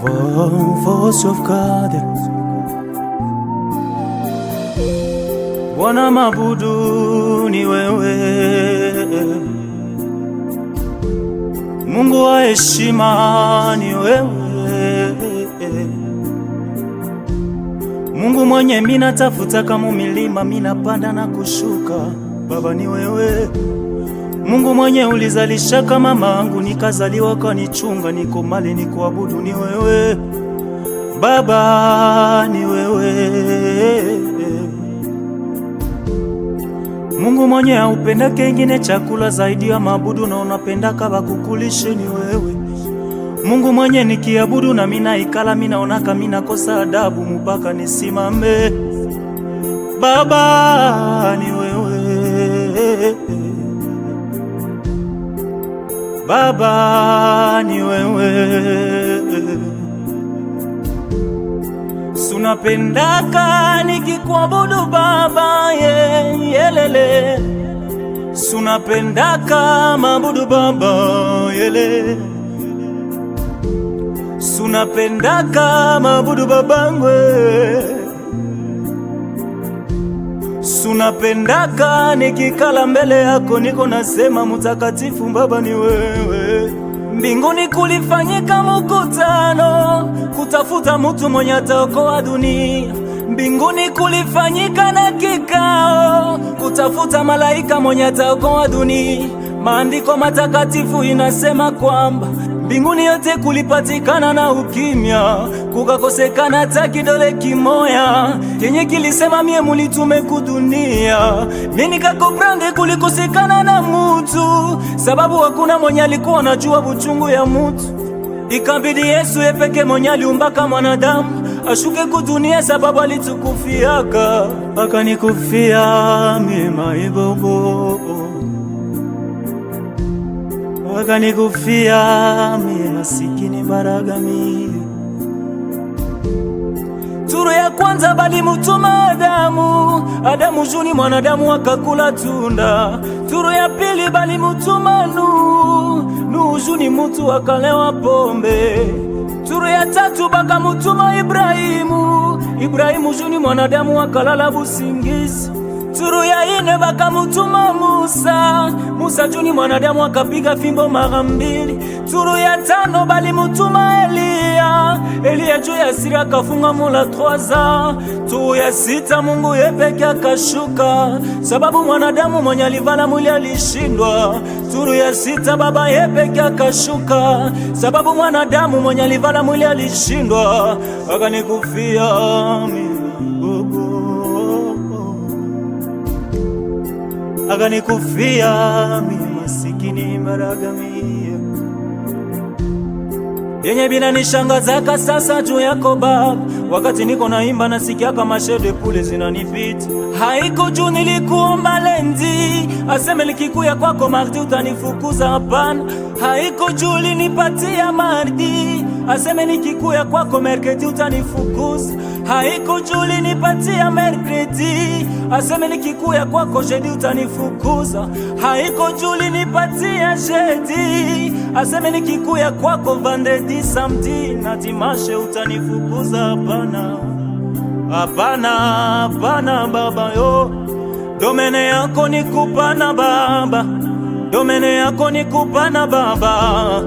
Voice of God. Bwana mabudu ni wewe, Mungu wa heshima ni wewe, Mungu mwenye mina tafuta kama milima, mina panda na kushuka. Baba ni wewe, Mungu mwenye ulizalisha kama mangu, nikazaliwa kanichunga, niko mali ni kuabudu ni wewe. Baba ni wewe, Mungu mwenye haupenda kengine chakula zaidi ya mabudu, na unapenda kaba kukulishe ni wewe. Mungu mwenye nikiabudu na mina ikala, mina onaka mina kosa adabu mpaka nisimame. Baba ni wewe, Baba ni wewe, sunapendaka nikikuabudu Baba yelele, sunapendaka mabudu Baba yele, sunapendaka mabudu babangwe, sunapendaka nikikala mbele yako niko nasema mtakatifu Baba ni wewe. Mbinguni kulifanyika mkutano kutafuta mtu mwenye ataokoa dunia. Mbinguni kulifanyika na kikao kutafuta malaika mwenye ataokoa dunia. Maandiko matakatifu inasema kwamba mbinguni yote kulipatikana na ukimya, kukakosekana hata kidole kimoya yenye kilisema mie mulitume kudunia. Mimi nikakoprange kulikosekana na mutu, sababu hakuna mwenye alikuwa anajua buchungu ya mutu. Ikabidi Yesu yepeke mwenye aliumbaka mwanadamu ashuke kudunia, sababu alitukufiaka. Akanikufia mie maibobo, wakanikufia mie masikini baragami. Turu ya kwanza bali mutuma Adamu, Adamu juni mwanadamu akakula tunda. Turu ya pili bali mutuma Nuhu juni mutu akalewa pombe. Turu ya tatu baka mutuma Ibrahimu juni mwanadamu akalala busingizi. Turu ya ine baka mutuma Musa juni mwanadamu akapiga fimbo mara mbili. Turu ya tano bali mutuma Elia juu ya siri akafunga mula 3 ans. Turu ya sita Mungu yepeke akashuka, sababu mwanadamu mwenye alivala mwili alishindwa. Turu ya sita Baba yepeke akashuka, sababu mwanadamu mwenye alivala mwili alishindwa. Akanikufia akanikufia mimi masikini maragami. Yenye bina nishangazaka sasa juu yako Baba, wakati niko naimba nasikia kama shede pule zinanipita. Haiko juu nilikuomba lendi aseme nikikuya kwako mardi utanifukuza, hapana. Haiko juu linipatia mardi aseme nikikuya kwako merkredi utanifukuza. Haiko juu linipatia merkredi aseme nikikuya kwako jeudi utanifukuza. Haiko juu linipatia jeudi aseme nikikuya kwako vendredi, samedi na dimanche utanifukuza, hapana. Hapana, hapana Baba yo, domene yako ni kupana Baba, domene yako ni kupana Baba,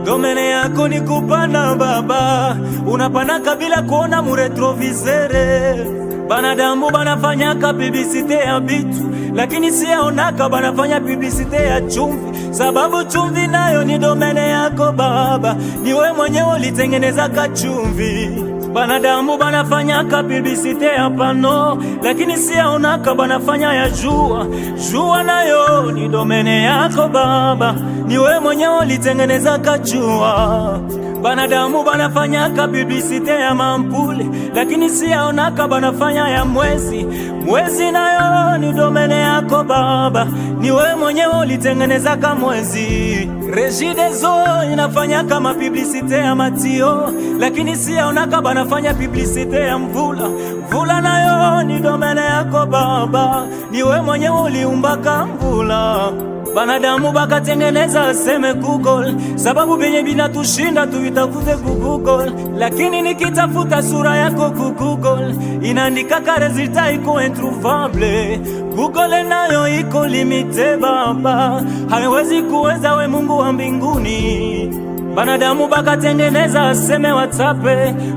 domene yako ni kupana Baba. Unapanaka bila kuona muretrovizere. Banadamu banafanyaka publicite ya bitu, lakini siyaonaka banafanya publicite ya chumvi, sababu chumvi nayo ni domene yako Baba. Niwe mwenyewe ulitengeneza kachumvi. Banadamu banafanyaka publicite ya pano, lakini siyaonaka banafanya ya jua. Jua nayo ni domene yako Baba. Niwe mwenyewe ulitengeneza kachua. Banadamu banafanyaka publicite ya mampule, lakini siyaonaka banafanya ya mwezi. Mwezi nayo ni domene yako Baba. Niwe mwenyewe ulitengeneza ka mwezi. Regideso inafanyaka mapublicite ya matio, lakini siyaonaka banafanya publicite ya mvula. Mvula nayo ni domene yako Baba. Niwe mwenyewe uliumbaka mvula. Banadamu bakatengeneza aseme Google, sababu benye binatushinda tuitafute ku Google. Lakini nikitafuta sura yako ku Google, inaandika ka resultat iko introuvable. Google nayo iko limite baba, haiwezi kuweza we Mungu wa mbinguni. Banadamu bakatengeneza aseme WhatsApp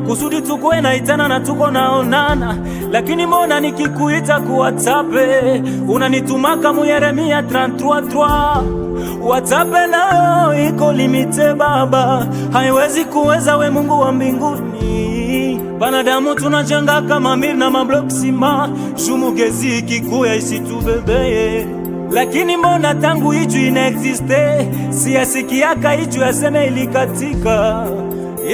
kusudi tukue na itana na tuko naonana, lakini mbona nikikuita ku WhatsApp unanitumaka mu Yeremia 33:3. WhatsApp nayo iko limite baba, haiwezi kuweza we Mungu wa mbinguni. Banadamu tunajenga kama mir na mablok sima, shumugezi kikuya isitubebeye. Lakini mbona tangu iju inaexiste, siyasikiaka iju yaseme ilikatika.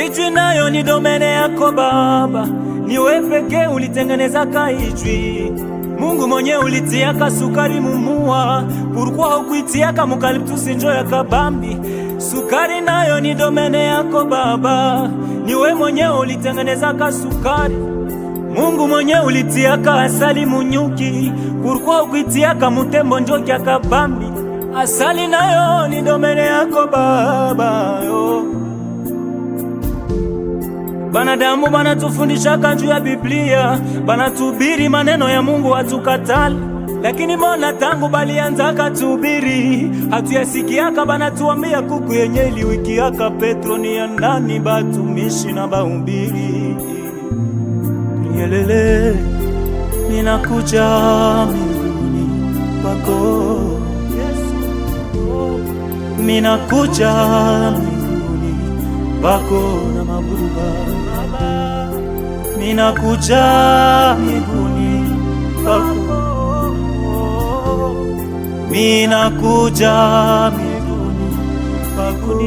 Iju nayo ni domene yako baba, ni we peke ulitengeneza ka ijwi. Mungu mwenye ulitiaka sukari mumua, pourquoi ukuitiaka mukaliptus njo ya kabambi? Sukari nayo ni domene yako baba, ni we mwenye ulitengeneza ka sukari. Mungu mwenye ulitiaka asali munyuki, pourquoi ukuitiaka mutembo njoki ya kabambi? Asali nayo ni domene yako baba yo. Banadamu banatufundisha juu ya Biblia, banatubiri maneno ya Mungu hatukatali. Lakini mbona tangu balianza katubiri hatuyasikiaka? Banatuambia kuku yenye iliwikiaka Petro ni ya ndani, batumishi na bahubiri. Yelele, ninakuja mbinguni kwako Yesu, ninakuja mbinguni kwako na maburuba baba, ninakuja mbinguni kwako, ninakuja mbinguni kwako.